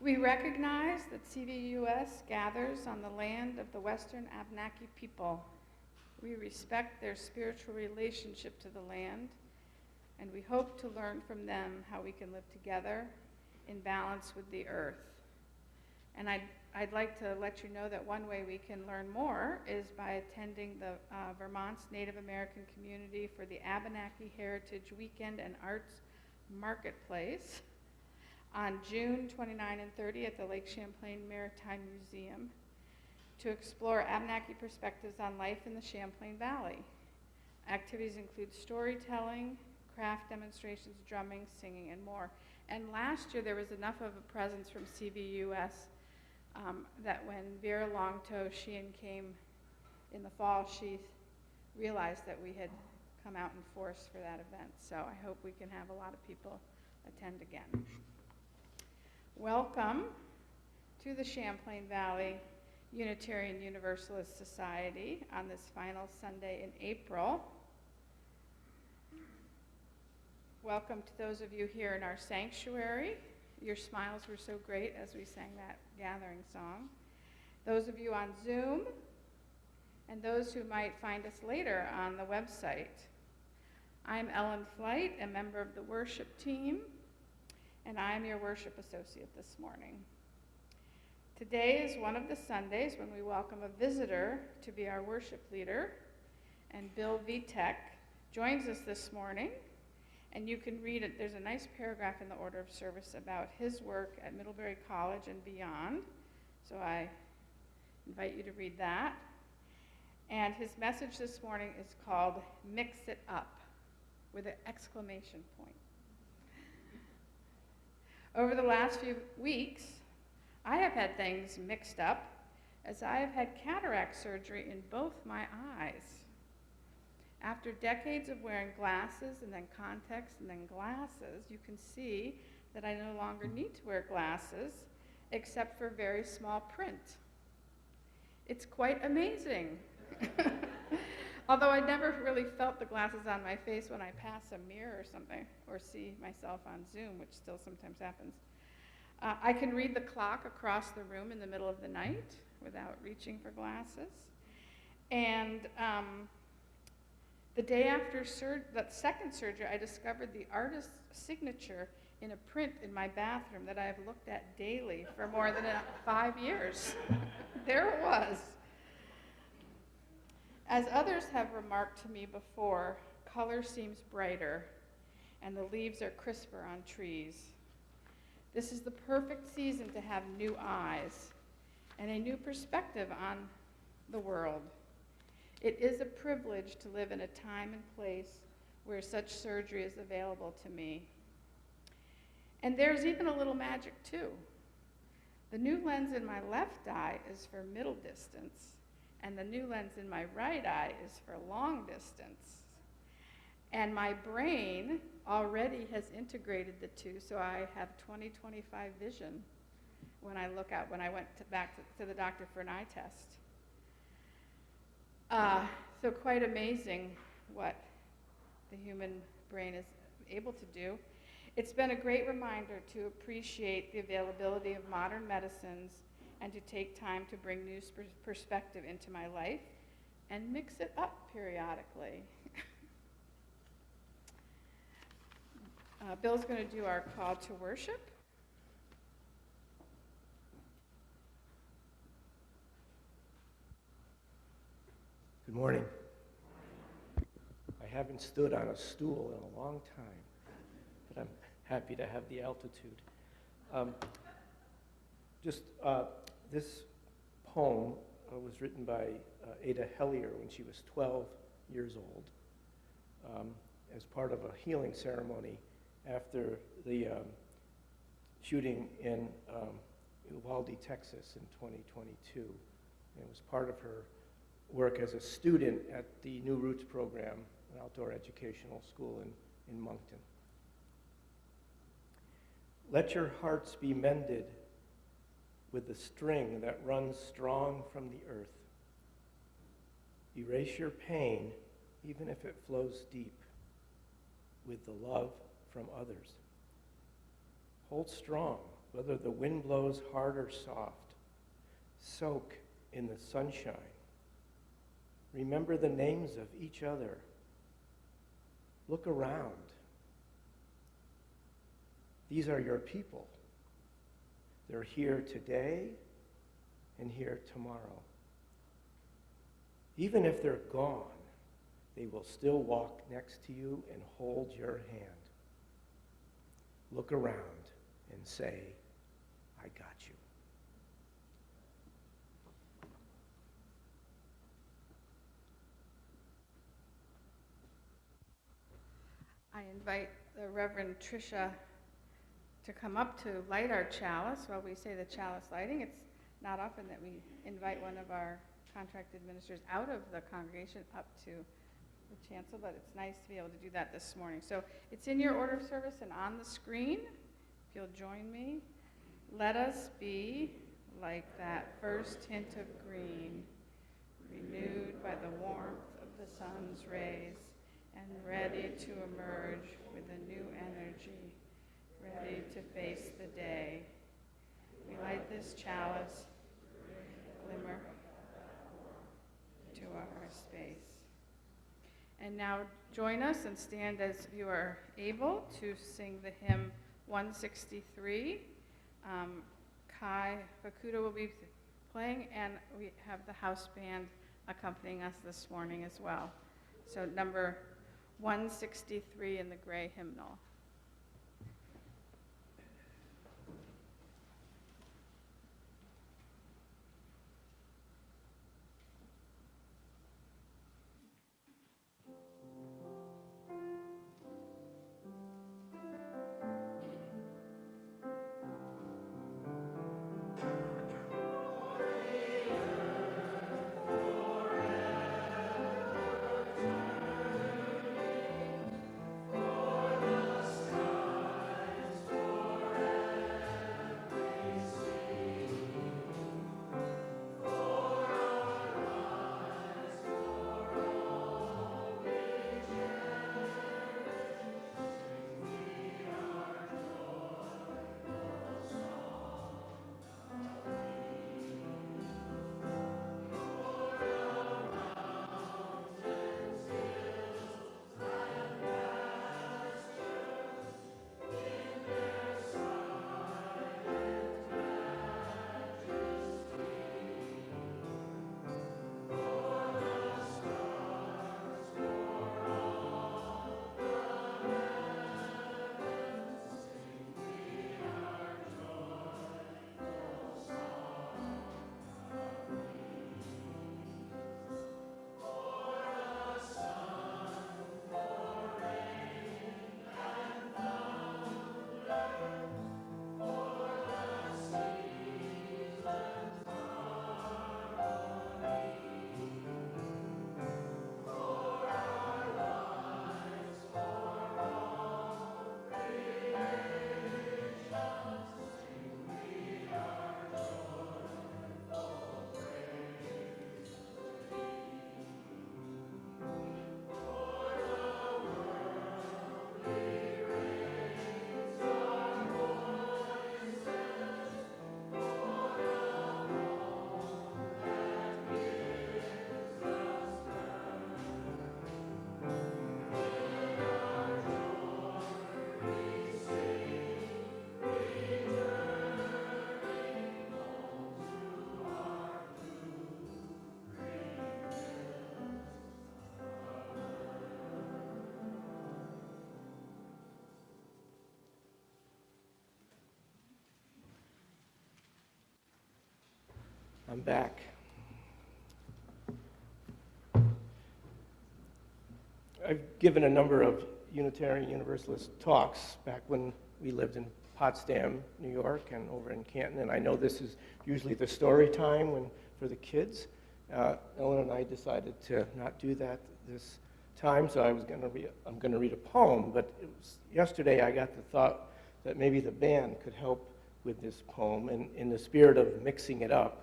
We recognize that CVUUS gathers on the land of the Western Abenaki people. We respect their spiritual relationship to the land, and we hope to learn from them how we can live together in balance with the earth. And I'd like to let you know that one way we can learn more is by attending the Vermont's Native American Community for the Abenaki Heritage Weekend and Arts Marketplace on June 29 and 30 at the Lake Champlain Maritime Museum to explore Abenaki perspectives on life in the Champlain Valley. Activities include storytelling, craft demonstrations, drumming, singing, and more. And last year there was enough of a presence from CVUUS that when Vera Longtoe, came in the fall, she realized that we had come out in force for that event. So I hope we can have a lot of people attend again. Welcome to the Champlain Valley Unitarian Universalist Society on this final Sunday in April. Welcome to those of you here in our sanctuary. Your smiles were so great as we sang that gathering song. Those of you on Zoom, and those who might find us later on the website. I'm Ellen Flight, a member of the worship team, and I'm your worship associate this morning. Today is one of the Sundays when we welcome a visitor to be our worship leader, and Bill Vitek joins us this morning. And you can read it. There's a nice paragraph in the order of service about his work at Middlebury College and beyond. So I invite you to read that. And his message this morning is called Mix It Up, with an exclamation point. Over the last few weeks, I have had things mixed up as I have had cataract surgery in both my eyes. After decades of wearing glasses and then contacts and then glasses, you can see that I no longer need to wear glasses except for very small print. It's quite amazing. Although I never really felt the glasses on my face when I pass a mirror or something, or see myself on Zoom, which still sometimes happens. I can read the clock across the room in the middle of the night without reaching for glasses. And the day after that second surgery, I discovered the artist's signature in a print in my bathroom that I have looked at daily for more than 5 years. There it was. As others have remarked to me before, color seems brighter and the leaves are crisper on trees. This is the perfect season to have new eyes and a new perspective on the world. It is a privilege to live in a time and place where such surgery is available to me. And there's even a little magic too. The new lens in my left eye is for middle distance, and the new lens in my right eye is for long distance. And my brain already has integrated the two, so I have 20/25 vision when I look out, when I went back to the doctor for an eye test. So quite amazing what the human brain is able to do. It's been a great reminder to appreciate the availability of modern medicines and to take time to bring new perspective into my life and mix it up periodically. Bill's going to do our call to worship. Good morning. I haven't stood on a stool in a long time, but I'm happy to have the altitude. This poem was written by Ada Hellier when she was 12 years old as part of a healing ceremony after the shooting in Uvalde, Texas in 2022. It was part of her work as a student at the New Roots program, an outdoor educational school in Moncton. Let your hearts be mended with the string that runs strong from the earth. Erase your pain, even if it flows deep, with the love from others. Hold strong whether the wind blows hard or soft. Soak in the sunshine. Remember the names of each other. Look around. These are your people. They're here today and here tomorrow. Even if they're gone, they will still walk next to you and hold your hand. Look around and say, I got you. I invite the Reverend Tricia to come up to light our chalice while we say the chalice lighting. It's not often that we invite one of our contract administrators out of the congregation up to the chancel, but it's nice to be able to do that this morning. So it's in your order of service and on the screen. If you'll join me. Let us be like that first hint of green, renewed by the warmth of the sun's rays, and ready to emerge with a new energy, ready to face the day. We light this chalice, glimmer to our space. And now join us and stand as you are able to sing the hymn 163. Kai Fukuda will be playing, and we have the house band accompanying us this morning as well. So number 163 in the gray hymnal. I'm back. I've given a number of Unitarian Universalist talks back when we lived in Potsdam, New York, and over in Canton, and I know this is usually the story time for the kids. Ellen and I decided to not do that this time, so I'm going to read a poem, but yesterday I got the thought that maybe the band could help with this poem, and in the spirit of mixing it up.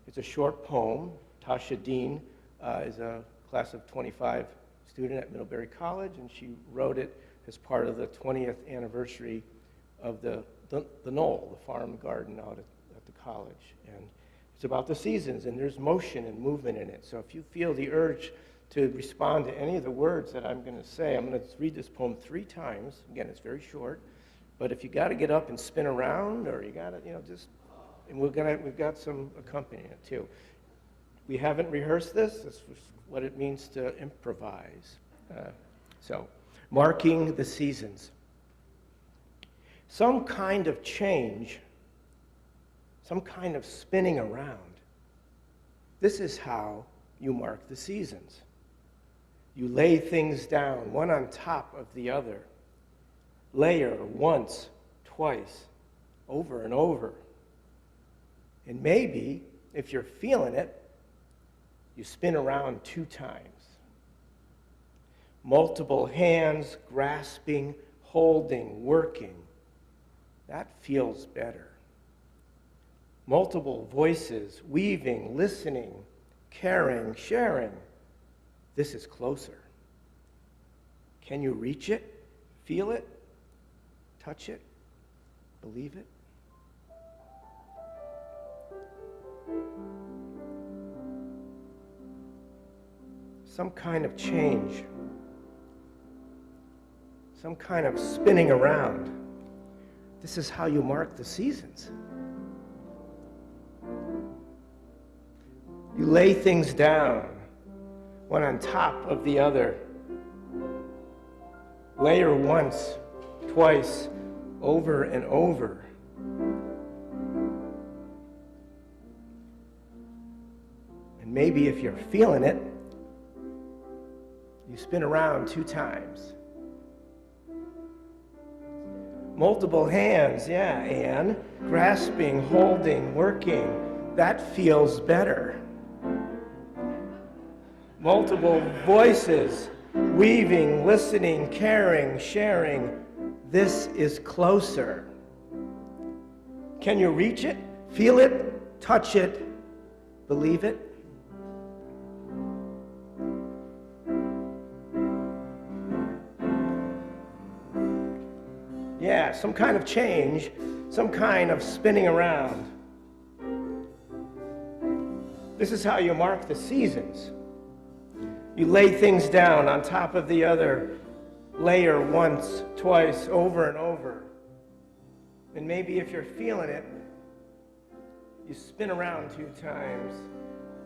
It's a short poem. Tasha Dean is a class of 25 student at Middlebury College, and she wrote it as part of the 20th anniversary of the the knoll, the farm garden out at the college. And it's about the seasons, and there's motion and movement in it. So if you feel the urge to respond to any of the words that I'm going to say, I'm going to read this poem 3 times. Again, it's very short. But if you got to get up and spin around, or you got to, just, and we've got some accompaniment too. We haven't rehearsed this. This is what it means to improvise. So, marking the seasons. Some kind of change, some kind of spinning around. This is how you mark the seasons. You lay things down, one on top of the other. Layer once, twice, over and over. And maybe, if you're feeling it, you spin around 2 times. Multiple hands grasping, holding, working. That feels better. Multiple voices weaving, listening, caring, sharing. This is closer. Can you reach it? Feel it? Touch it? Believe it? Some kind of change. Some kind of spinning around. This is how you mark the seasons. You lay things down, one on top of the other. Layer once, twice, over and over. And maybe if you're feeling it, you spin around 2 times. Multiple hands, yeah, Anne. Grasping, holding, working. That feels better. Multiple voices, weaving, listening, caring, sharing. This is closer. Can you reach it? Feel it? Touch it? Believe it? Yeah, some kind of change, some kind of spinning around. This is how you mark the seasons. You lay things down on top of the other, layer once, twice, over and over. And maybe if you're feeling it, you spin around 2 times.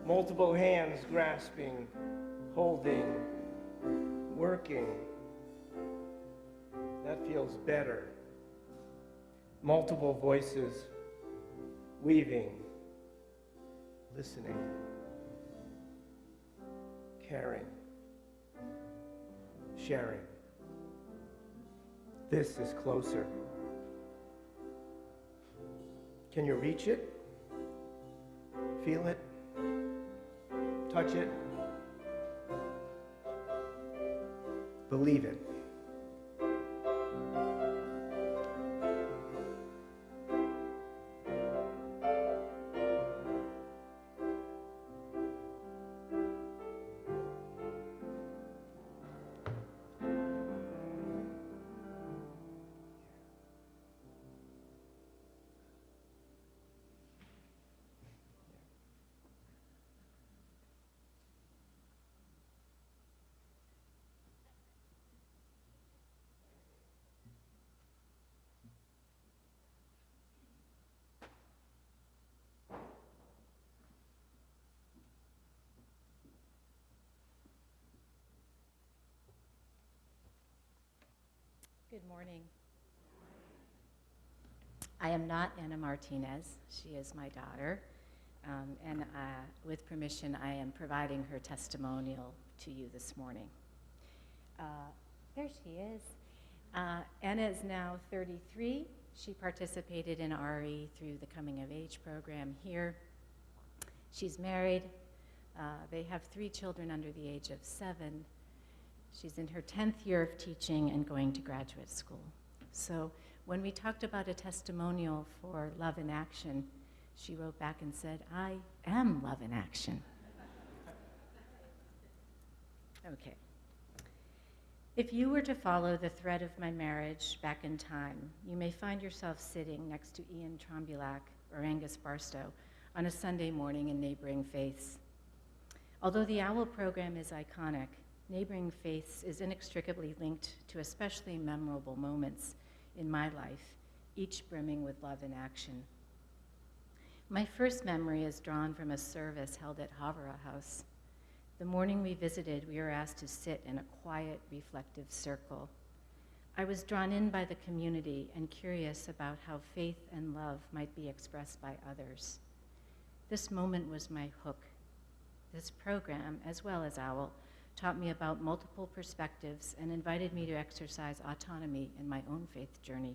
Multiple hands grasping, holding, working. That feels better. Multiple voices, weaving, listening, caring, sharing. This is closer. Can you reach it? Feel it? Touch it? Believe it? Good morning. I am not Anna Martinez. She is my daughter. And with permission, I am providing her testimonial to you this morning. There she is. Anna is now 33. She participated in RE through the Coming of Age program here. She's married. They have 3 children under the age of 7. She's in her 10th year of teaching and going to graduate school. So when we talked about a testimonial for Love in Action, she wrote back and said, I am love in action. Okay. If you were to follow the thread of my marriage back in time, you may find yourself sitting next to Ian Trombulac or Angus Barstow on a Sunday morning in Neighboring Faiths. Although the OWL program is iconic, Neighboring Faiths is inextricably linked to especially memorable moments in my life, each brimming with love and action. My first memory is drawn from a service held at Havara House. The morning we visited, we were asked to sit in a quiet, reflective circle. I was drawn in by the community and curious about how faith and love might be expressed by others. This moment was my hook. This program, as well as OWL, taught me about multiple perspectives and invited me to exercise autonomy in my own faith journey.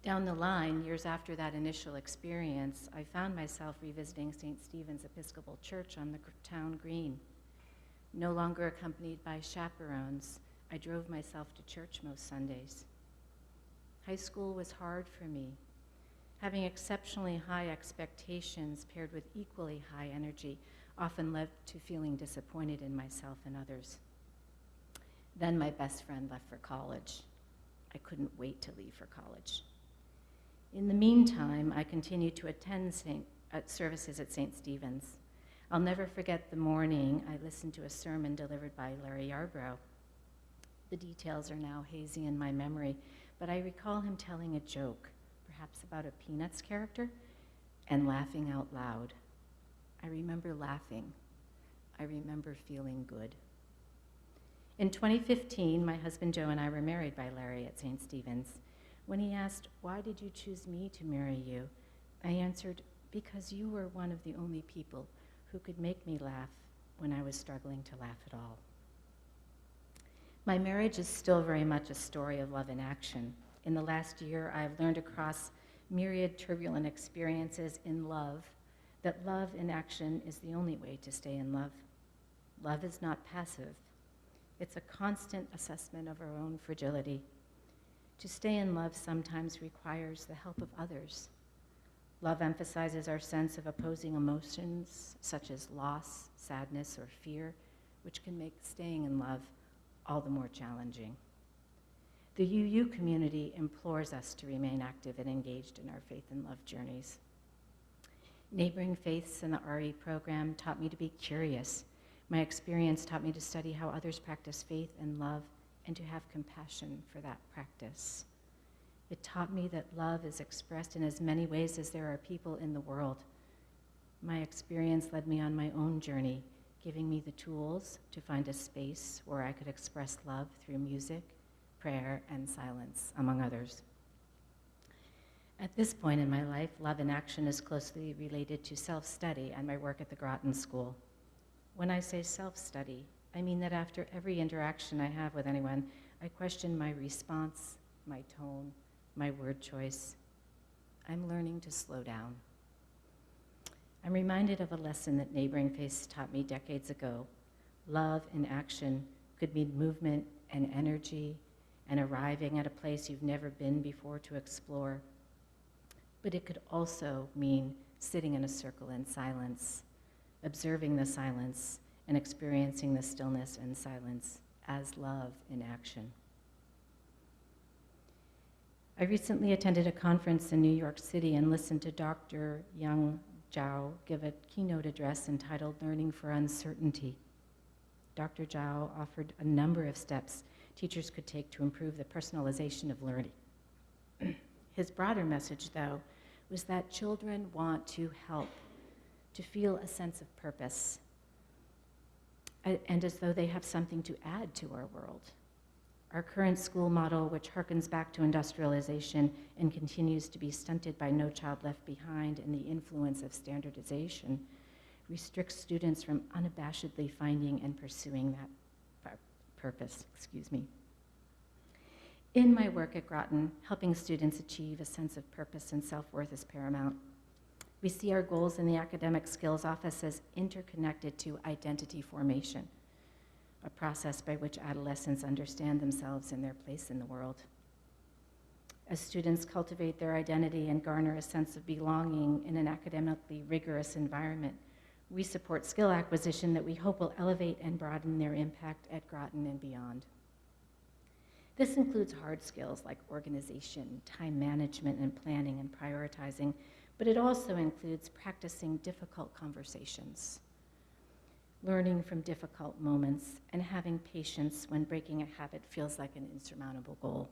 Down the line, years after that initial experience, I found myself revisiting St. Stephen's Episcopal Church on the town green. No longer accompanied by chaperones, I drove myself to church most Sundays. High school was hard for me. Having exceptionally high expectations paired with equally high energy often led to feeling disappointed in myself and others. Then my best friend left for college. I couldn't wait to leave for college. In the meantime, I continued to attend services at St. Stephen's. I'll never forget the morning I listened to a sermon delivered by Larry Yarbrough. The details are now hazy in my memory, but I recall him telling a joke, perhaps about a Peanuts character, and laughing out loud. I remember laughing. I remember feeling good. In 2015, my husband Joe and I were married by Larry at St. Stephen's. When he asked, "Why did you choose me to marry you?" I answered, "Because you were one of the only people who could make me laugh when I was struggling to laugh at all." My marriage is still very much a story of love in action. In the last year, I've learned across myriad turbulent experiences in love that love in action is the only way to stay in love. Love is not passive. It's a constant assessment of our own fragility. To stay in love sometimes requires the help of others. Love emphasizes our sense of opposing emotions such as loss, sadness, or fear, which can make staying in love all the more challenging. The UU community implores us to remain active and engaged in our faith and love journeys. Neighboring Faiths and the RE program taught me to be curious. My experience taught me to study how others practice faith and love and to have compassion for that practice. It taught me that love is expressed in as many ways as there are people in the world. My experience led me on my own journey, giving me the tools to find a space where I could express love through music, prayer, and silence, among others. At this point in my life, love in action is closely related to self-study and my work at the Groton School. When I say self-study, I mean that after every interaction I have with anyone, I question my response, my tone, my word choice. I'm learning to slow down. I'm reminded of a lesson that Neighboring Faiths taught me decades ago. Love in action could mean movement and energy and arriving at a place you've never been before to explore. But it could also mean sitting in a circle in silence, observing the silence and experiencing the stillness and silence as love in action. I recently attended a conference in New York City and listened to Dr. Young Zhao give a keynote address entitled Learning for Uncertainty. Dr. Zhao offered a number of steps teachers could take to improve the personalization of learning. His broader message, though, was that children want to help, to feel a sense of purpose, and as though they have something to add to our world. Our current school model, which harkens back to industrialization and continues to be stunted by No Child Left Behind and the influence of standardization, restricts students from unabashedly finding and pursuing that purpose. In my work at Groton, helping students achieve a sense of purpose and self-worth is paramount. We see our goals in the Academic Skills Office as interconnected to identity formation, a process by which adolescents understand themselves and their place in the world. As students cultivate their identity and garner a sense of belonging in an academically rigorous environment, We support skill acquisition that we hope will elevate and broaden their impact at Groton and beyond. This includes hard skills like organization, time management, and planning and prioritizing, but it also includes practicing difficult conversations, learning from difficult moments, and having patience when breaking a habit feels like an insurmountable goal.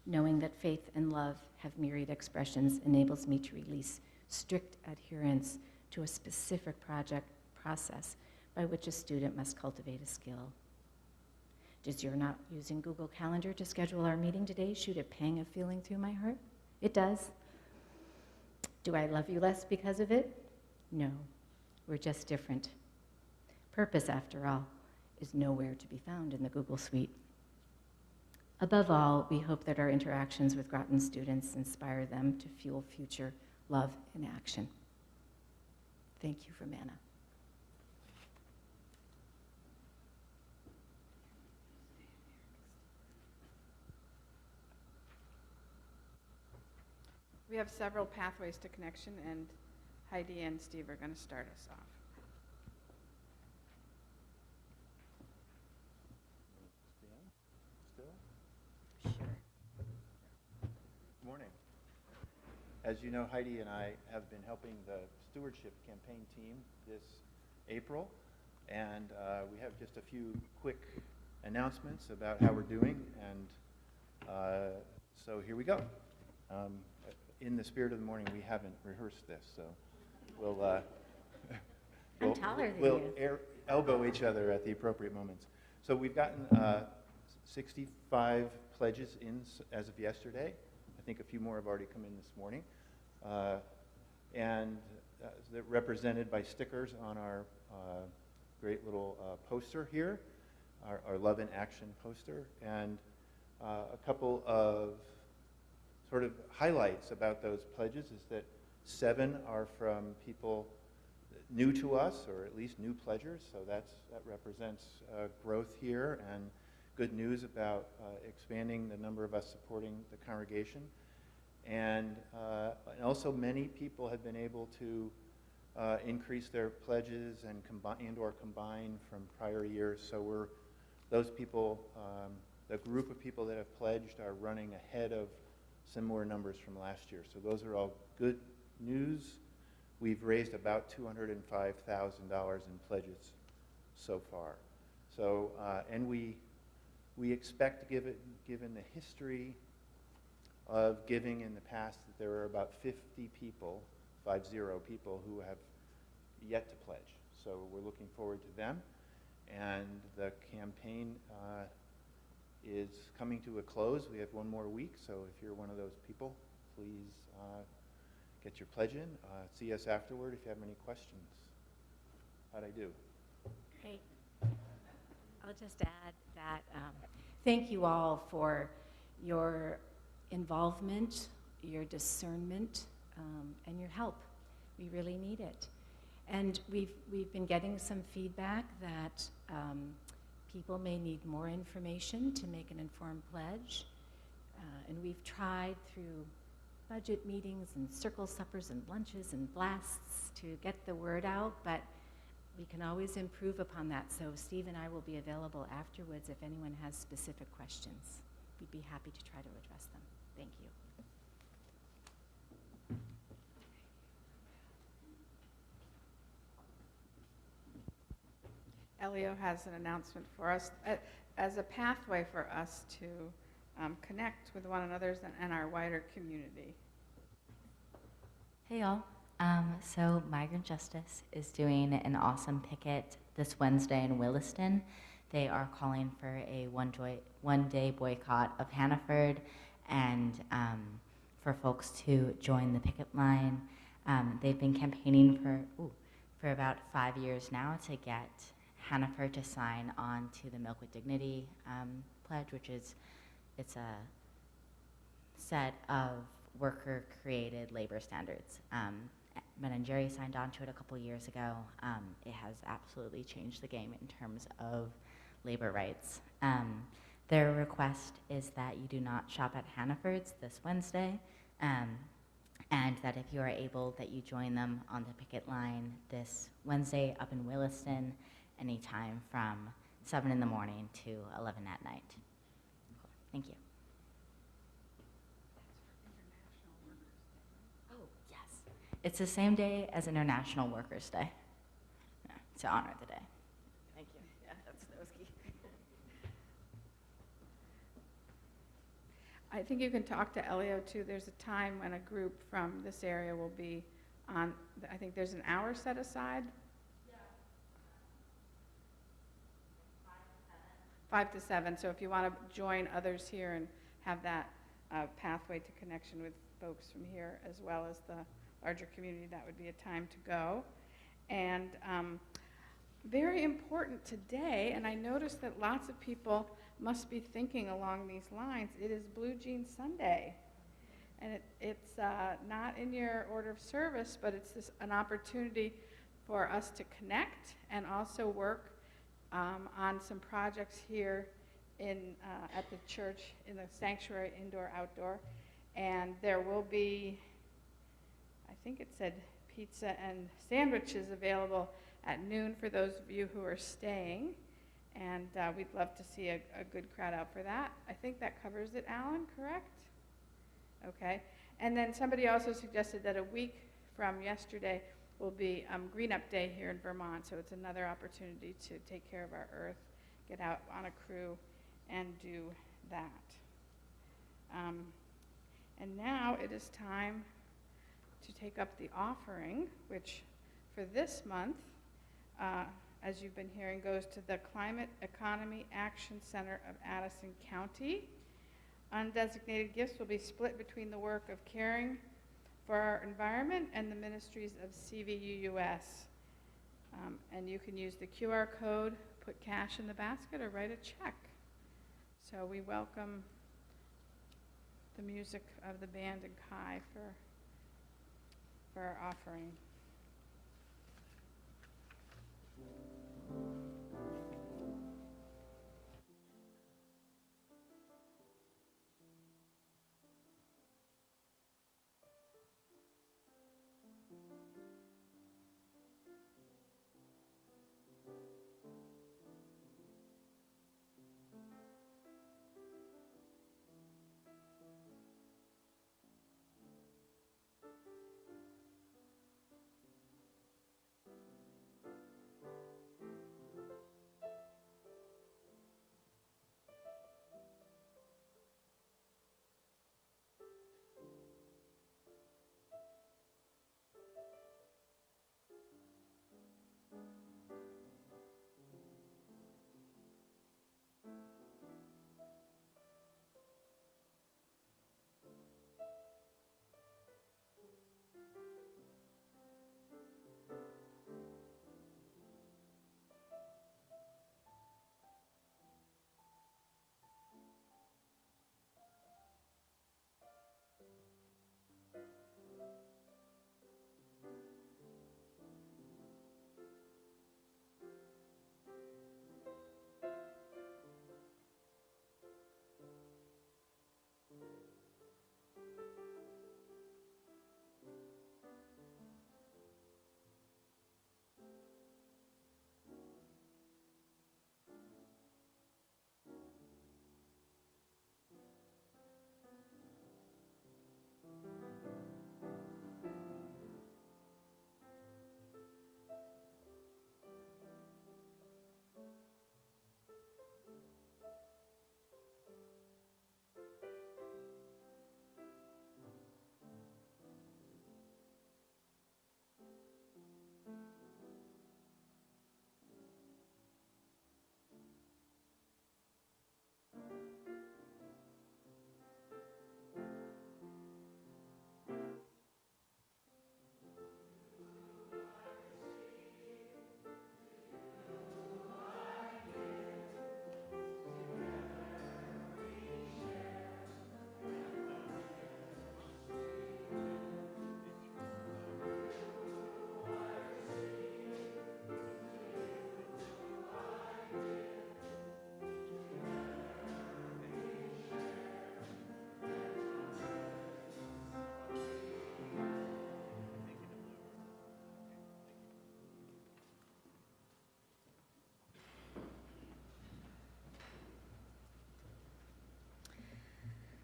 Knowing that faith and love have myriad expressions enables me to release strict adherence to a specific project process by which a student must cultivate a skill. Does your not using Google Calendar to schedule our meeting today shoot a pang of feeling through my heart? It does. Do I love you less because of it? No, we're just different. Purpose, after all, is nowhere to be found in the Google suite. Above all, we hope that our interactions with Groton students inspire them to fuel future love and action. Thank you for manna. We have several pathways to connection, and Heidi and Steve are going to start us off. Sure. Good morning. As you know, Heidi and I have been helping the stewardship campaign team this April, and we have just a few quick announcements about how we're doing, and so here we go. In the spirit of the morning, we haven't rehearsed this, so I'm taller than we'll you. elbow each other at the appropriate moments. So we've gotten 65 pledges in as of yesterday. I think a few more have already come in this morning. And they're represented by stickers on our great little poster here, our Love in Action poster, and a couple of sort of highlights about those pledges is that 7 are from people new to us, or at least new pledgers, so that represents growth here and good news about expanding the number of us supporting the congregation. And also many people have been able to increase their pledges and combine from prior years. So those people, the group of people that have pledged are running ahead of similar numbers from last year. So those are all good news. We've raised about $205,000 in pledges so far. So, and we expect, given the history of giving in the past, that there are about 50 people, 50 people, who have yet to pledge. So we're looking forward to them. And the campaign is coming to a close. We have one more week, so if you're one of those people, please get your pledge in. See us afterward if you have any questions. How'd I do? Great. I'll just add that thank you all for your involvement, your discernment, and your help. We really need it. And we've been getting some feedback that people may need more information to make an informed pledge. And we've tried through budget meetings and circle suppers and lunches and blasts to get the word out, but we can always improve upon that. So Steve and I will be available afterwards if anyone has specific questions. We'd be happy to try to address them. Thank you. Elio has an announcement for us as a pathway for us to connect with one another and our wider community. Hey y'all. So Migrant Justice is doing an awesome picket this Wednesday in Williston. They are calling for a one-day boycott of Hannaford and for folks to join the picket line. They've been campaigning for about 5 years now to get Hannaford to sign on to the Milk with Dignity pledge, which is, it's a set of worker-created labor standards. Ben and Jerry signed on to it a couple years ago. It has absolutely changed the game in terms of labor rights. Their request is that you do not shop at Hannaford's this Wednesday, and that if you are able, that you join them on the picket line this Wednesday up in Williston, anytime from 7 in the morning to 11 at night. Cool. Thank you. Oh, yes. It's the same day as International Workers' Day, yeah, to honor the day. Thank you. Yeah, that's key. I think you can talk to Elio too. There's a time when a group from this area will be on, I think there's an hour set aside. 5 to 7. So if you want to join others here and have that pathway to connection with folks from here as well as the larger community, that would be a time to go. And very important today, and I noticed that lots of people must be thinking along these lines, it is Blue Jean Sunday. And it's not in your order of service, but it's an opportunity for us to connect and also work on some projects here at the church in the sanctuary, indoor-outdoor. And there will be, I think it said pizza and sandwiches available at noon for those of you who are staying. And we'd love to see a good crowd out for that. I think that covers it, Alan, correct? Okay. And then somebody also suggested that a week from yesterday will be Green Up Day here in Vermont, so it's another opportunity to take care of our earth, get out on a crew, and do that. And now it is time to take up the offering, which for this month, as you've been hearing, goes to the Climate Economy Action Center of Addison County. Undesignated gifts will be split between the work of caring for our environment and the ministries of CVUUS. And you can use the QR code, put cash in the basket, or write a check. So we welcome the music of the band and Kai for our offering.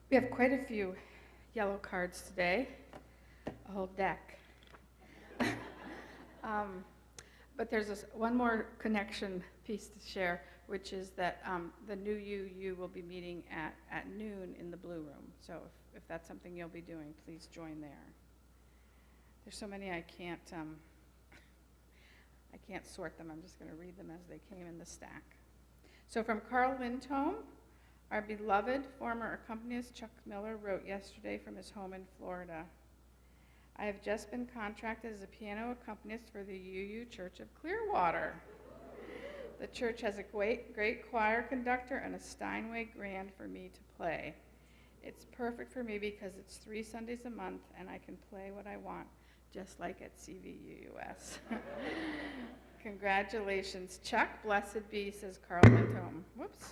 We have quite a few yellow cards today, a whole deck. But there's one more connection piece to share, which is that the new UU will be meeting at noon in the Blue Room. So if that's something you'll be doing, please join there. There's so many I can't sort them. I'm just going to read them as they came in the stack. So from Carl Lindholm, our beloved former accompanist Chuck Miller wrote yesterday from his home in Florida. I have just been contracted as a piano accompanist for the UU Church of Clearwater. The church has a great choir conductor and a Steinway grand for me to play. It's perfect for me because it's 3 Sundays a month and I can play what I want, just like at CVUUS. Congratulations, Chuck. Blessed be, says Carl Lindholm. Whoops.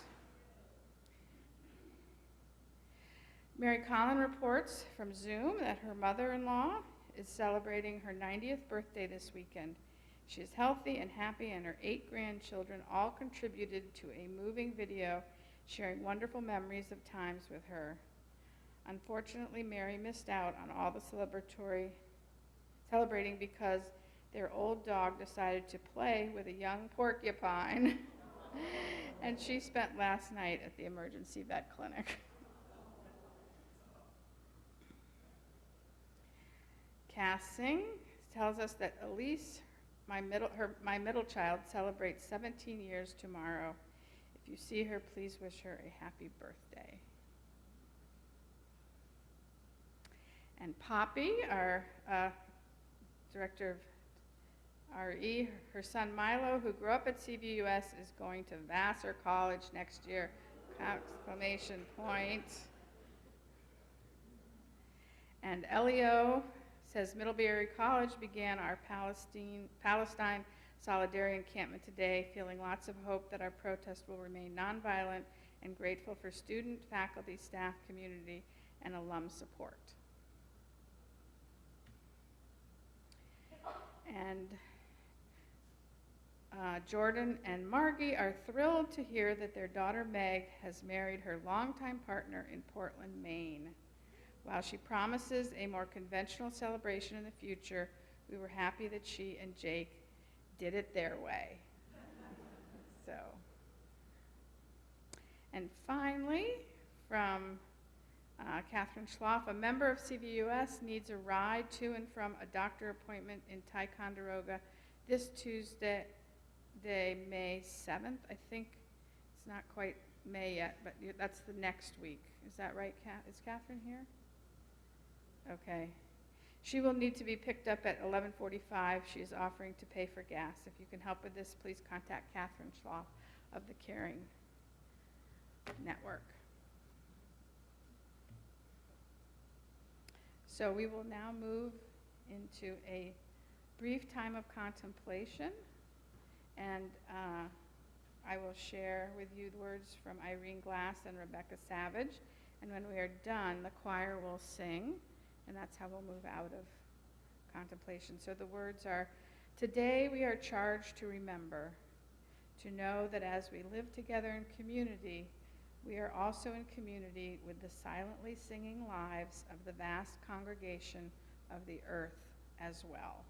Mary Collin reports from Zoom that her mother-in-law is celebrating her 90th birthday this weekend. She is healthy and happy, and her 8 grandchildren all contributed to a moving video sharing wonderful memories of times with her. Unfortunately, Mary missed out on all the celebrating because their old dog decided to play with a young porcupine, and she spent last night at the emergency vet clinic. Cass Singh tells us that Elise, my middle child, celebrates 17 years tomorrow. If you see her, please wish her a happy birthday. And Poppy, our director of RE, her son Milo, who grew up at CVUS, is going to Vassar College next year! Exclamation point. And Elio says Middlebury College began our Palestine Solidarity Encampment today, feeling lots of hope that our protest will remain nonviolent, and grateful for student, faculty, staff, community, and alum support. And Jordan and Margie are thrilled to hear that their daughter Meg has married her longtime partner in Portland, Maine. While she promises a more conventional celebration in the future, we were happy that she and Jake did it their way. And finally, from Catherine Schloff, a member of CVUS needs a ride to and from a doctor appointment in Ticonderoga this Tuesday, May 7th. I think it's not quite May yet, but that's the next week. Is that right, Is Catherine here? Okay. She will need to be picked up at 11:45. She is offering to pay for gas. If you can help with this, please contact Catherine Schloff of the Caring Network. So we will now move into a brief time of contemplation, and I will share with you the words from Irene Glass and Rebecca Savage, and when we are done, the choir will sing, and that's how we'll move out of contemplation. So the words are, today we are charged to remember, to know that as we live together in community, we are also in community with the silently singing lives of the vast congregation of the earth as well.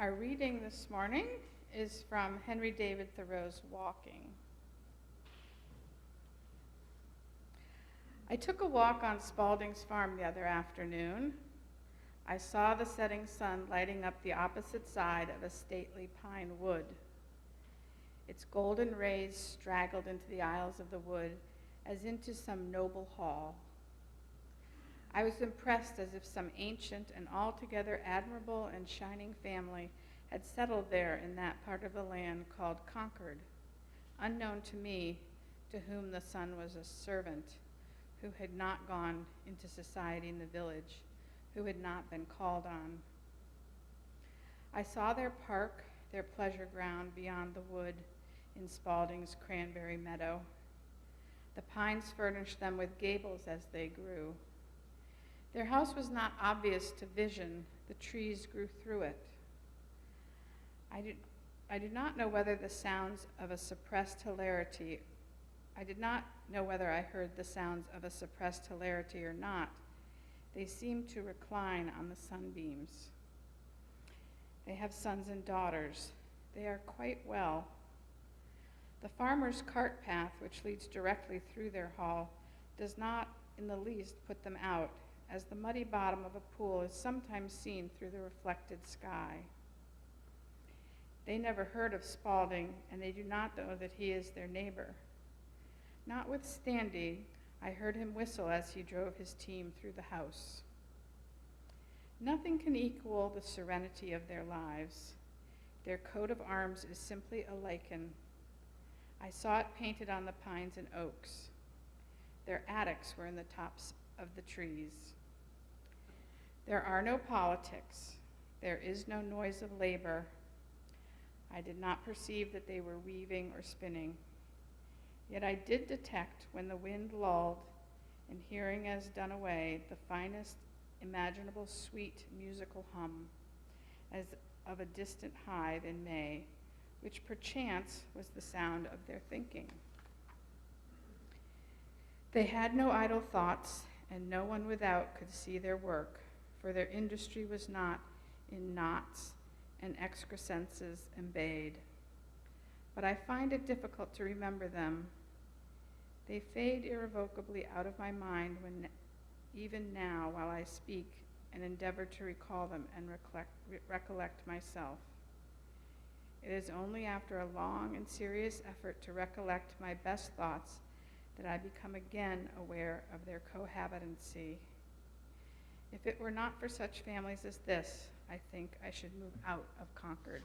Our reading this morning is from Henry David Thoreau's Walking. I took a walk on Spaulding's farm the other afternoon. I saw the setting sun lighting up the opposite side of a stately pine wood. Its golden rays straggled into the aisles of the wood as into some noble hall. I was impressed as if some ancient and altogether admirable and shining family had settled there in that part of the land called Concord, unknown to me, to whom the sun was a servant, who had not gone into society in the village, who had not been called on. I saw their park, their pleasure ground beyond the wood in Spaulding's cranberry meadow. The pines furnished them with gables as they grew. Their house was not obvious to vision. The trees grew through it. I did not know whether the sounds of a suppressed hilarity, I did not know whether I heard the sounds of a suppressed hilarity or not. They seemed to recline on the sunbeams. They have sons and daughters. They are quite well. The farmer's cart path, which leads directly through their hall, does not in the least put them out, as the muddy bottom of a pool is sometimes seen through the reflected sky. They never heard of Spaulding, and they do not know that he is their neighbor. Notwithstanding, I heard him whistle as he drove his team through the house. Nothing can equal the serenity of their lives. Their coat of arms is simply a lichen. I saw it painted on the pines and oaks. Their attics were in the tops of the trees. There are no politics. There is no noise of labor. I did not perceive that they were weaving or spinning. Yet I did detect, when the wind lulled, and hearing as done away, the finest imaginable sweet musical hum, as of a distant hive in May, which perchance was the sound of their thinking. They had no idle thoughts, and no one without could see their work, for their industry was not in knots and excrescences embayed. But I find it difficult to remember them. They fade irrevocably out of my mind when, even now, while I speak and endeavor to recall them and recollect myself. It is only after a long and serious effort to recollect my best thoughts that I become again aware of their cohabitancy. If it were not for such families as this, I think I should move out of Concord.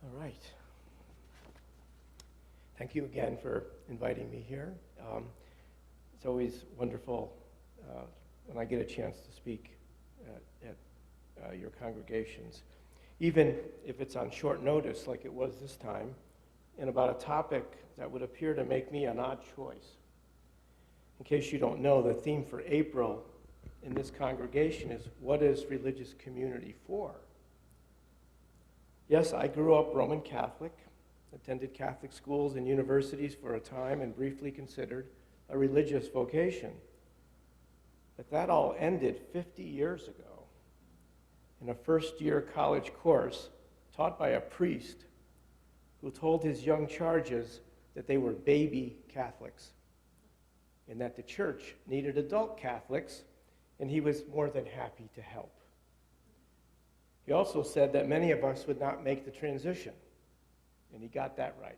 All right. Thank you again for inviting me here. It's always wonderful when I get a chance to speak at your congregations, even if it's on short notice like it was this time, and about a topic that would appear to make me an odd choice. In case you don't know, the theme for April in this congregation is, what is religious community for? Yes, I grew up Roman Catholic, attended Catholic schools and universities for a time, and briefly considered a religious vocation. But that all ended 50 years ago in a first-year college course taught by a priest who told his young charges that they were baby Catholics and that the church needed adult Catholics, and he was more than happy to help. He also said that many of us would not make the transition, and he got that right.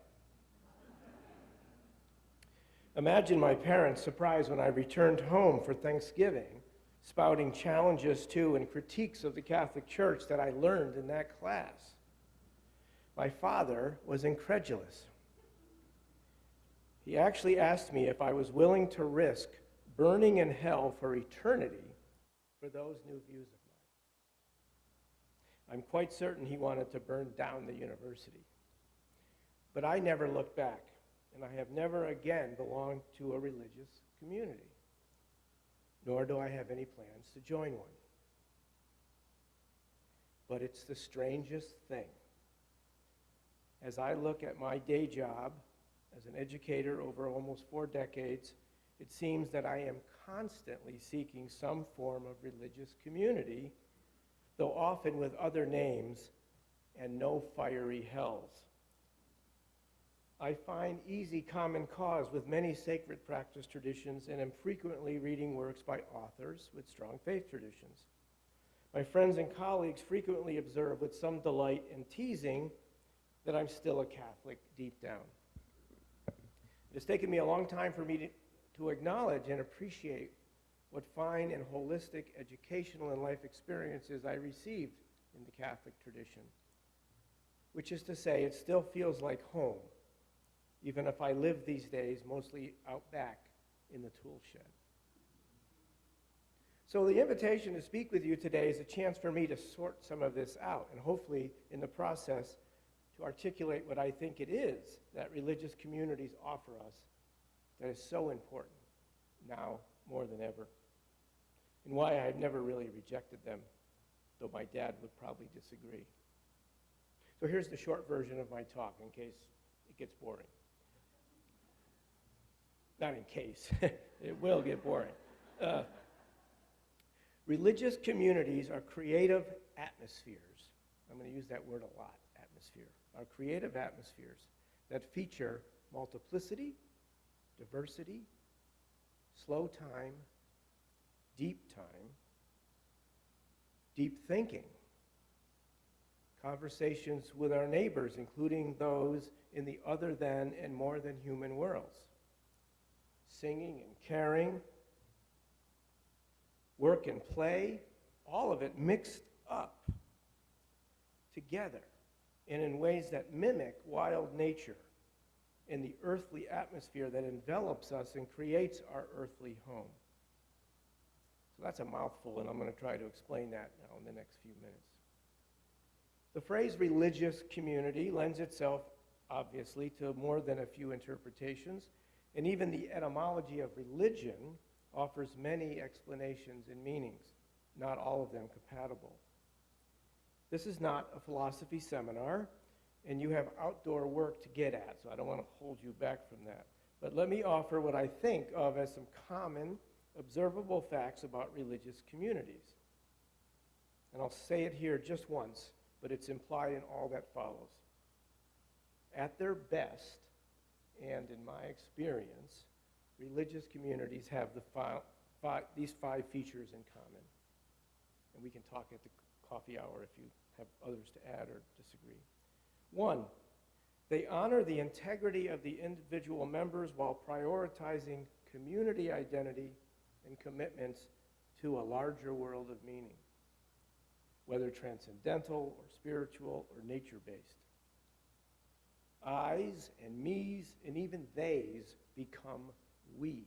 Imagine my parents' surprise when I returned home for Thanksgiving, spouting challenges to and critiques of the Catholic Church that I learned in that class. My father was incredulous. He actually asked me if I was willing to risk burning in hell for eternity for those new views of mine. I'm quite certain he wanted to burn down the university. But I never looked back, and I have never again belonged to a religious community. nor do I have any plans to join one. But it's the strangest thing. As I look at my day job as an educator over almost 4 decades, it seems that I am constantly seeking some form of religious community, though often with other names and no fiery hells. I find easy common cause with many sacred practice traditions and am frequently reading works by authors with strong faith traditions. My friends and colleagues frequently observe with some delight and teasing that I'm still a Catholic deep down. It has taken me a long time for me to acknowledge and appreciate what fine and holistic educational and life experiences I received in the Catholic tradition, which is to say, it still feels like home, even if I live these days mostly out back in the tool shed. So the invitation to speak with you today is a chance for me to sort some of this out, and hopefully in the process to articulate what I think it is that religious communities offer us that is so important now more than ever, and why I've never really rejected them, though my dad would probably disagree. So here's the short version of my talk in case it gets boring. Not in case, it will get boring. Religious communities are creative atmospheres. I'm going to use that word a lot, atmosphere. Are creative atmospheres that feature multiplicity, diversity, slow time, deep thinking, conversations with our neighbors, including those in the other than and more than human worlds, singing and caring, work and play, all of it mixed up together and in ways that mimic wild nature in the earthly atmosphere that envelops us and creates our earthly home. So that's a mouthful, and I'm going to try to explain that now in the next few minutes. The phrase religious community lends itself, obviously, to more than a few interpretations, and even the etymology of religion offers many explanations and meanings, not all of them compatible. This is not a philosophy seminar, and you have outdoor work to get at, so I don't want to hold you back from that. But let me offer what I think of as some common, observable facts about religious communities. And I'll say it here just once, but it's implied in all that follows. At their best, and in my experience, religious communities have these 5 features in common. And we can talk at the coffee hour if you have others to add or disagree. 1, they honor the integrity of the individual members while prioritizing community identity and commitments to a larger world of meaning, whether transcendental or spiritual or nature-based. I's and me's and even they's become we.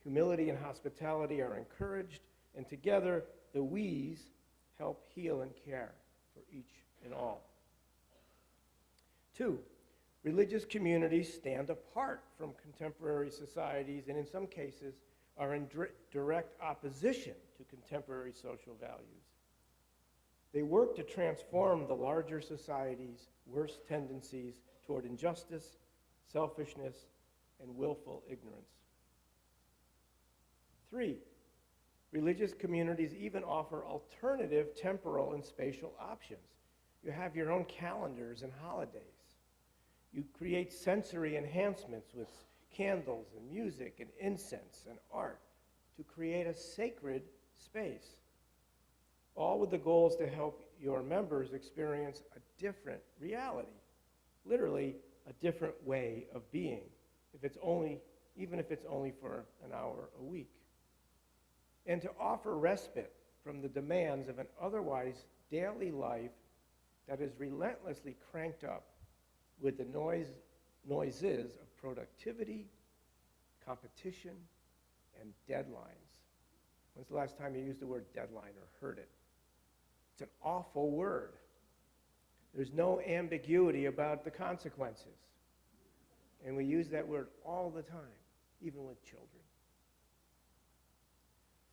Humility and hospitality are encouraged, and together the we's help heal and care for each and all. 2, religious communities stand apart from contemporary societies and in some cases are in direct opposition to contemporary social values. They work to transform the larger society's worst tendencies toward injustice, selfishness, and willful ignorance. 3, religious communities even offer alternative temporal and spatial options. You have your own calendars and holidays. You create sensory enhancements with candles and music and incense and art to create a sacred space, all with the goals to help your members experience a different reality, literally a different way of being, even if it's only for an hour a week. And to offer respite from the demands of an otherwise daily life that is relentlessly cranked up with the noises of productivity, competition, and deadlines. When's the last time you used the word deadline or heard it? It's an awful word. There's no ambiguity about the consequences. And we use that word all the time, even with children.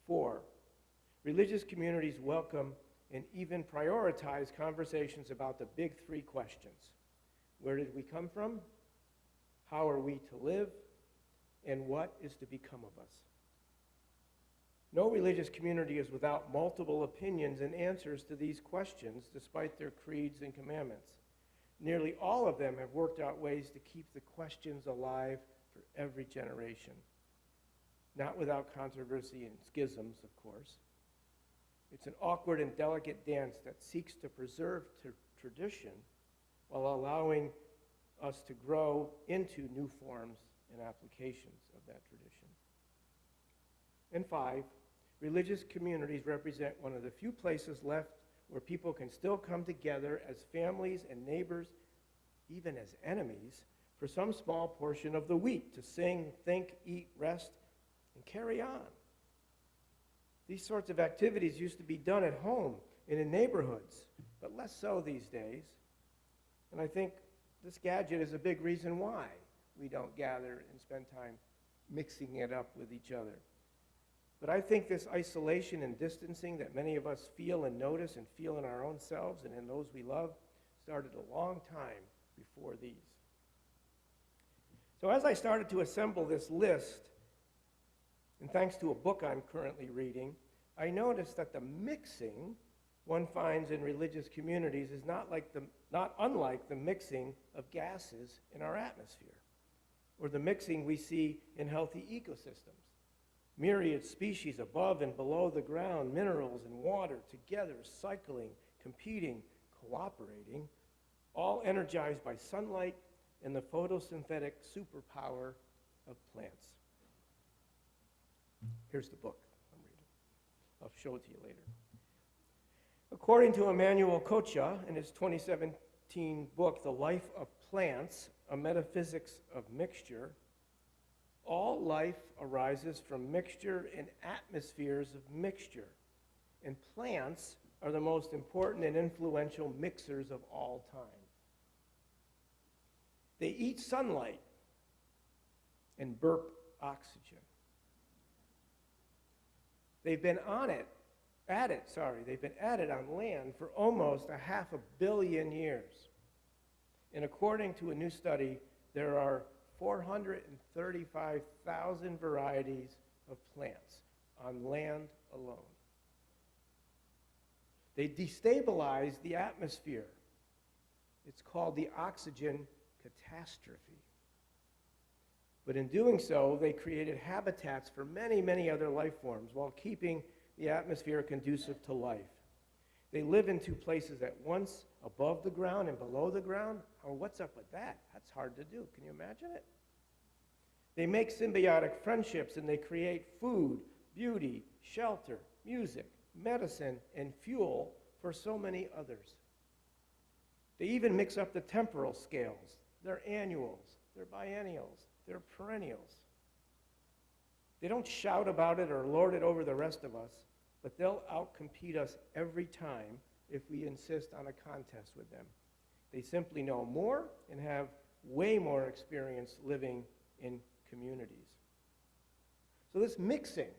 4, religious communities welcome and even prioritize conversations about the big 3 questions. Where did we come from? How are we to live? And what is to become of us? No religious community is without multiple opinions and answers to these questions, despite their creeds and commandments. Nearly all of them have worked out ways to keep the questions alive for every generation. Not without controversy and schisms, of course. It's an awkward and delicate dance that seeks to preserve tradition while allowing us to grow into new forms and applications of that tradition. And 5, religious communities represent one of the few places left where people can still come together as families and neighbors, even as enemies, for some small portion of the week to sing, think, eat, rest, and carry on. These sorts of activities used to be done at home and in neighborhoods, but less so these days. And I think this gadget is a big reason why we don't gather and spend time mixing it up with each other. But I think this isolation and distancing that many of us feel and notice and feel in our own selves and in those we love started a long time before these. So as I started to assemble this list, and thanks to a book I'm currently reading, I noticed that the mixing one finds in religious communities is not unlike the mixing of gases in our atmosphere, or the mixing we see in healthy ecosystems. Myriad species above and below the ground, minerals and water together, cycling, competing, cooperating, all energized by sunlight and the photosynthetic superpower of plants. Here's the book I'm reading. I'll show it to you later. According to Emmanuel Kocha in his 2017 book, The Life of Plants, A Metaphysics of Mixture, all life arises from mixture in atmospheres of mixture, and plants are the most important and influential mixers of all time. They eat sunlight and burp oxygen. They've been at it on land for almost 500 million years. And according to a new study, there are 435,000 varieties of plants on land alone. They destabilize the atmosphere. It's called the oxygen catastrophe. But in doing so, they created habitats for many, many other life forms while keeping the atmosphere conducive to life. They live in 2 places at once, above the ground and below the ground. Oh, what's up with that? That's hard to do. Can you imagine it? They make symbiotic friendships, and they create food, beauty, shelter, music, medicine, and fuel for so many others. They even mix up the temporal scales. They're annuals, they're biennials, they're perennials. They don't shout about it or lord it over the rest of us, but they'll outcompete us every time if we insist on a contest with them. They simply know more and have way more experience living in communities. So this mixing,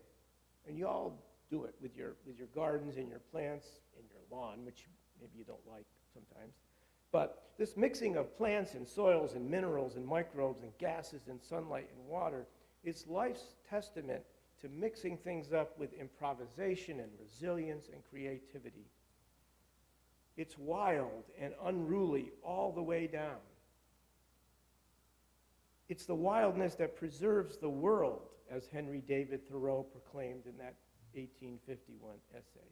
and you all do it with your gardens and your plants and your lawn, which maybe you don't like sometimes, but this mixing of plants and soils and minerals and microbes and gases and sunlight and water is life's testament to mixing things up with improvisation and resilience and creativity. It's wild and unruly all the way down. It's the wildness that preserves the world, as Henry David Thoreau proclaimed in that 1851 essay.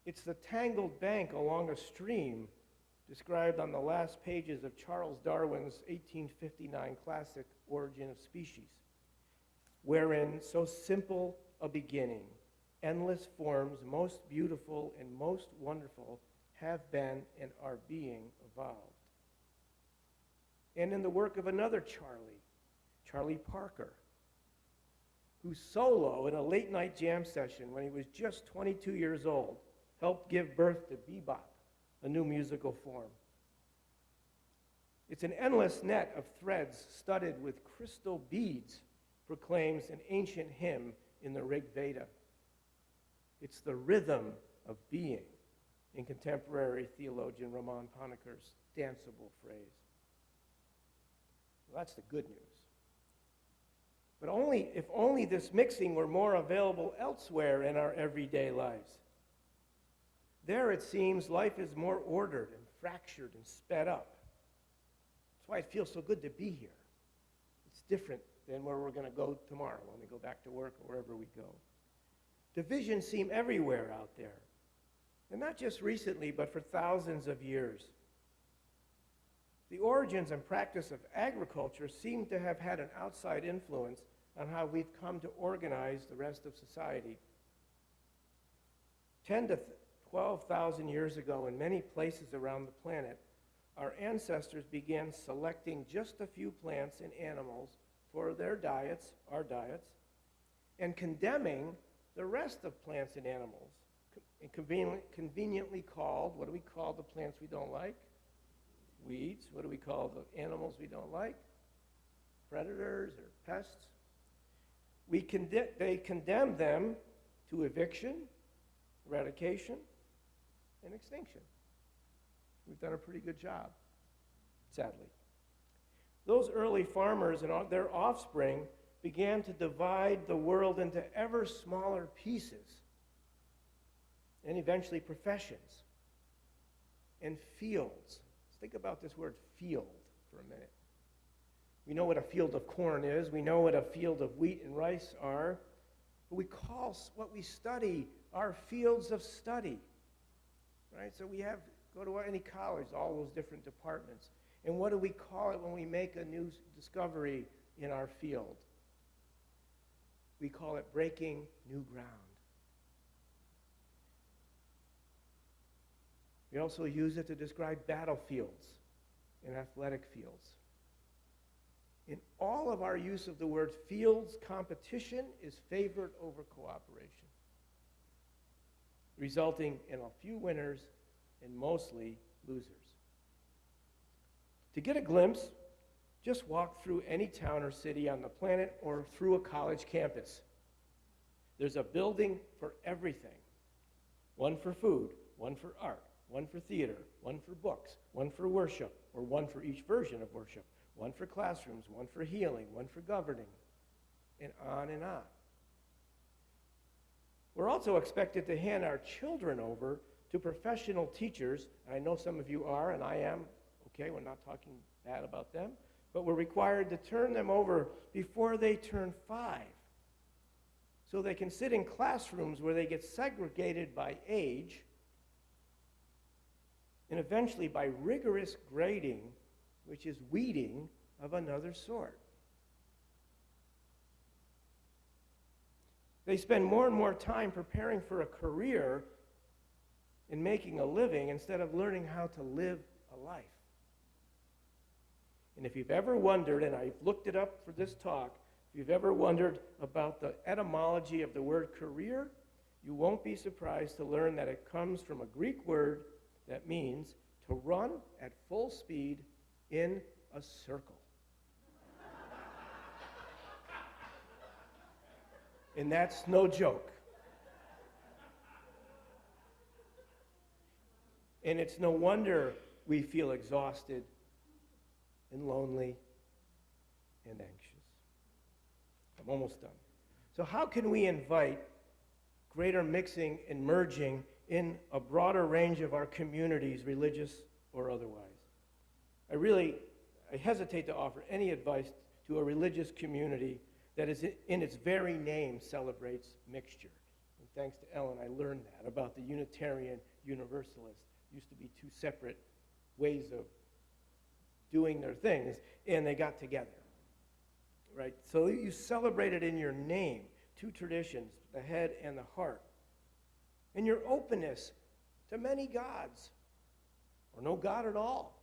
It's the tangled bank along a stream described on the last pages of Charles Darwin's 1859 classic Origin of Species, wherein so simple a beginning, endless forms, most beautiful and most wonderful, have been and are being evolved. And in the work of another Charlie Parker, who solo in a late-night jam session when he was just 22 years old helped give birth to bebop, a new musical form. It's an endless net of threads studded with crystal beads, proclaims an ancient hymn in the Rig Veda. It's the rhythm of being, in contemporary theologian Ramon Paniker's danceable phrase. Well, that's the good news. But if only this mixing were more available elsewhere in our everyday lives. There, it seems, life is more ordered and fractured and sped up. That's why it feels so good to be here. It's different than where we're going to go tomorrow when we go back to work or wherever we go. Divisions seem everywhere out there. And not just recently, but for thousands of years. The origins and practice of agriculture seem to have had an outside influence on how we've come to organize the rest of society. 10 to 12,000 years ago, in many places around the planet, our ancestors began selecting just a few plants and animals for their diets, our diets, and condemning the rest of plants and animals, conveniently called, what do we call the plants we don't like? Weeds. What do we call the animals we don't like? Predators or pests. They condemn them to eviction, eradication, and extinction. We've done a pretty good job, sadly. Those early farmers and their offspring began to divide the world into ever smaller pieces, and eventually professions and fields. Let's think about this word field for a minute. We know what a field of corn is. We know what a field of wheat and rice are. But we call what we study our fields of study, right? So we go to any college, all those different departments. And what do we call it when we make a new discovery in our field? We call it breaking new ground. We also use it to describe battlefields and athletic fields. In all of our use of the word fields, competition is favored over cooperation, resulting in a few winners and mostly losers. To get a glimpse, just walk through any town or city on the planet or through a college campus. There's a building for everything. One for food, one for art, one for theater, one for books, one for worship, or one for each version of worship, one for classrooms, one for healing, one for governing, and on and on. We're also expected to hand our children over to professional teachers, and I know some of you are, and I am, okay, we're not talking bad about them, but we're required to turn them over before they turn 5, so they can sit in classrooms where they get segregated by age and eventually by rigorous grading, which is weeding of another sort. They spend more and more time preparing for a career and making a living instead of learning how to live a life. And if you've ever wondered, and I've looked it up for this talk, if you've ever wondered about the etymology of the word career, you won't be surprised to learn that it comes from a Greek word that means to run at full speed in a circle. And that's no joke. And it's no wonder we feel exhausted and lonely and anxious. I'm almost done. So how can we invite greater mixing and merging in a broader range of our communities, religious or otherwise? I hesitate to offer any advice to a religious community that is in its very name celebrates mixture. And thanks to Ellen, I learned that about the Unitarian Universalist. Used to be two separate ways of doing their things, and they got together, right? So you celebrate it in your name, two traditions, the head and the heart, and your openness to many gods, or no God at all.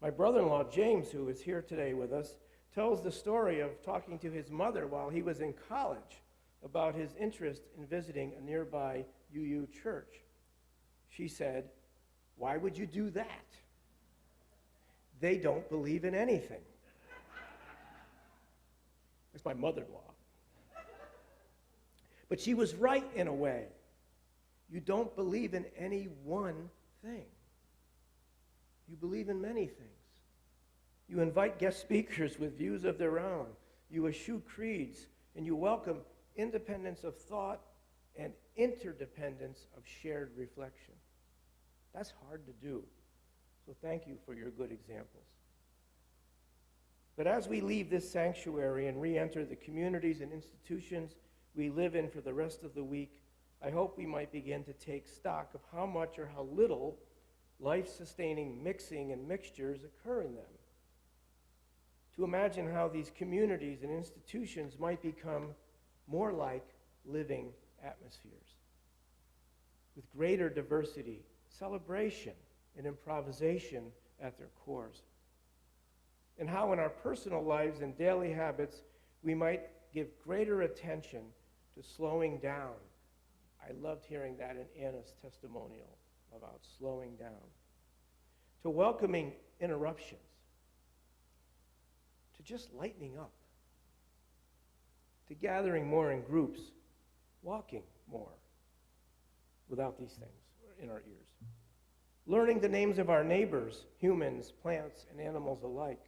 My brother-in-law, James, who is here today with us, tells the story of talking to his mother while he was in college about his interest in visiting a nearby UU church. She said, "Why would you do that? They don't believe in anything." That's my mother-in-law. But she was right in a way. You don't believe in any one thing. You believe in many things. You invite guest speakers with views of their own. You eschew creeds, and you welcome independence of thought and interdependence of shared reflection. That's hard to do. So thank you for your good examples. But as we leave this sanctuary and re-enter the communities and institutions we live in for the rest of the week, I hope we might begin to take stock of how much or how little life-sustaining mixing and mixtures occur in them. To imagine how these communities and institutions might become more like living atmospheres, with greater diversity, celebration, and improvisation at their cores. And how in our personal lives and daily habits we might give greater attention to slowing down. I loved hearing that in Anna's testimonial about slowing down. To welcoming interruptions. To just lightening up. To gathering more in groups. Walking more without these things in our ears. Learning the names of our neighbors, humans, plants, and animals alike.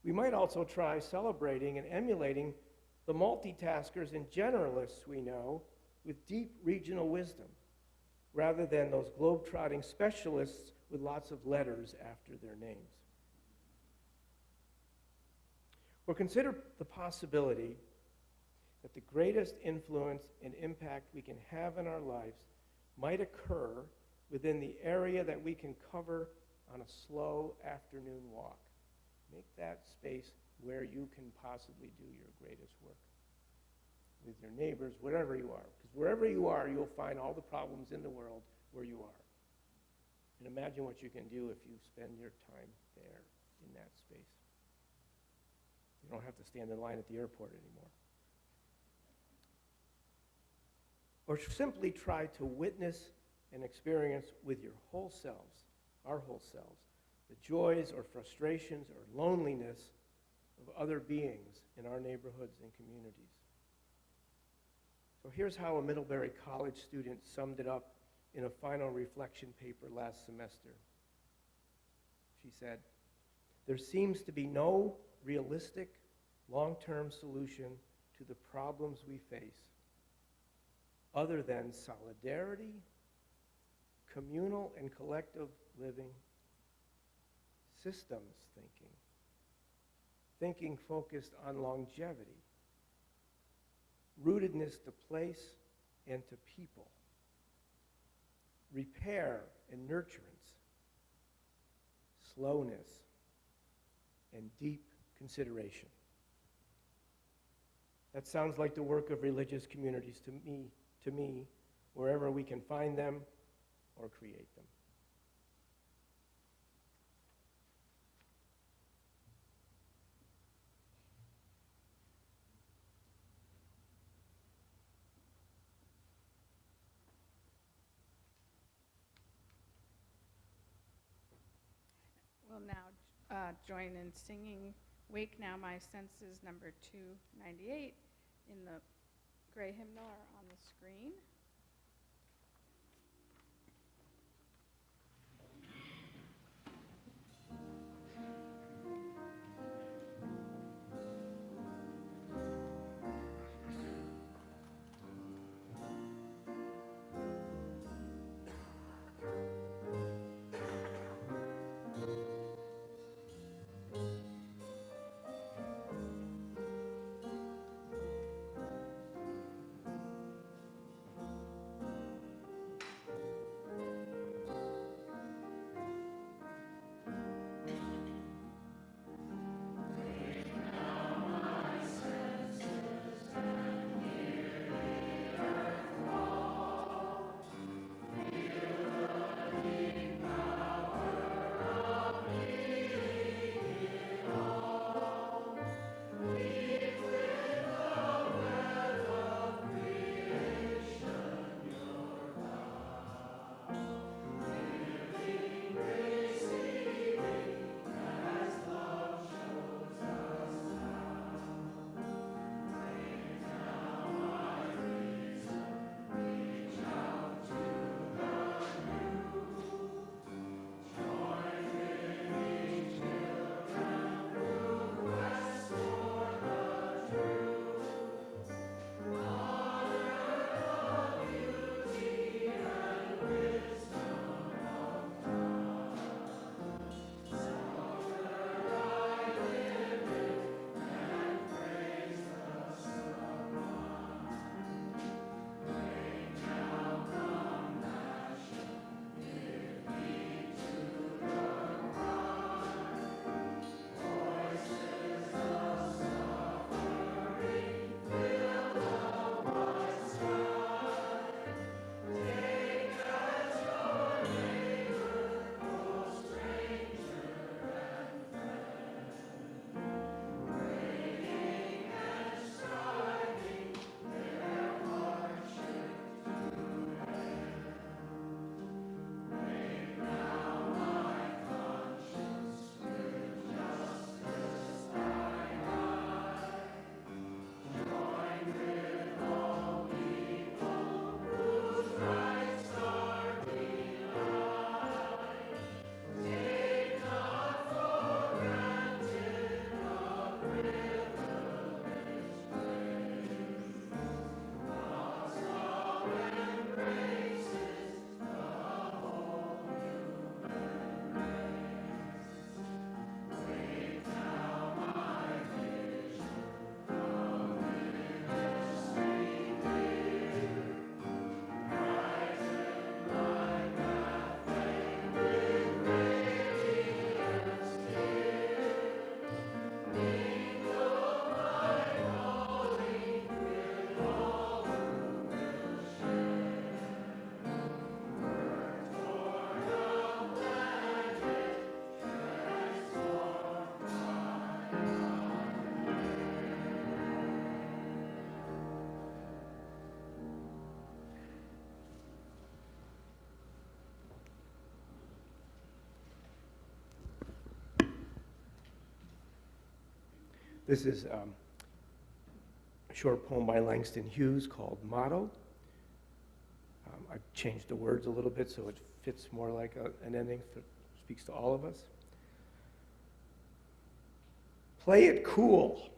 We might also try celebrating and emulating the multitaskers and generalists we know with deep regional wisdom, rather than those globe-trotting specialists with lots of letters after their names. Or consider the possibility that the greatest influence and impact we can have in our lives might occur within the area that we can cover on a slow afternoon walk. Make that space where you can possibly do your greatest work with your neighbors, wherever you are. Because wherever you are, you'll find all the problems in the world where you are. And imagine what you can do if you spend your time there in that space. You don't have to stand in line at the airport anymore. Or simply try to witness and experience with your whole selves, our whole selves, the joys or frustrations or loneliness of other beings in our neighborhoods and communities. So here's how a Middlebury College student summed it up in a final reflection paper last semester. She said, "There seems to be no realistic, long-term solution to the problems we face other than solidarity, communal and collective living, systems thinking, thinking focused on longevity, rootedness to place and to people, repair and nurturance, slowness, and deep consideration." That sounds like the work of religious communities to me, wherever we can find them or create them. We'll now join in singing Wake Now My Senses, number 298, in the gray hymnal or on the screen. This is a short poem by Langston Hughes called Motto. I've changed the words a little bit so it fits more like an ending that speaks to all of us. Play it cool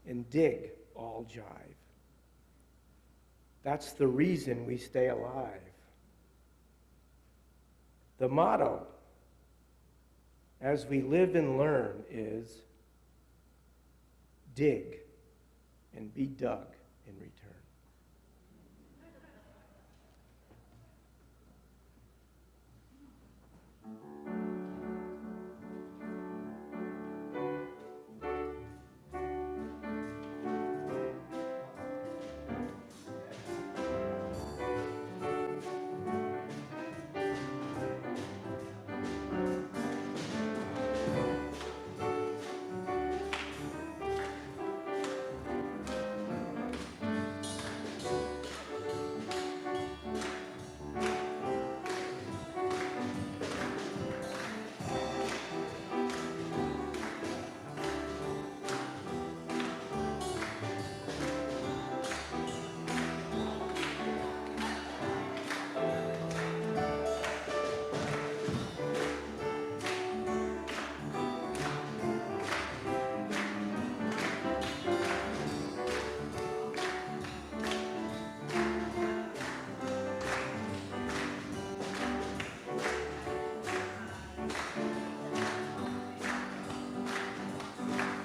and dig all jive. That's the reason we stay alive. The motto, as we live and learn, is dig and be dug in return.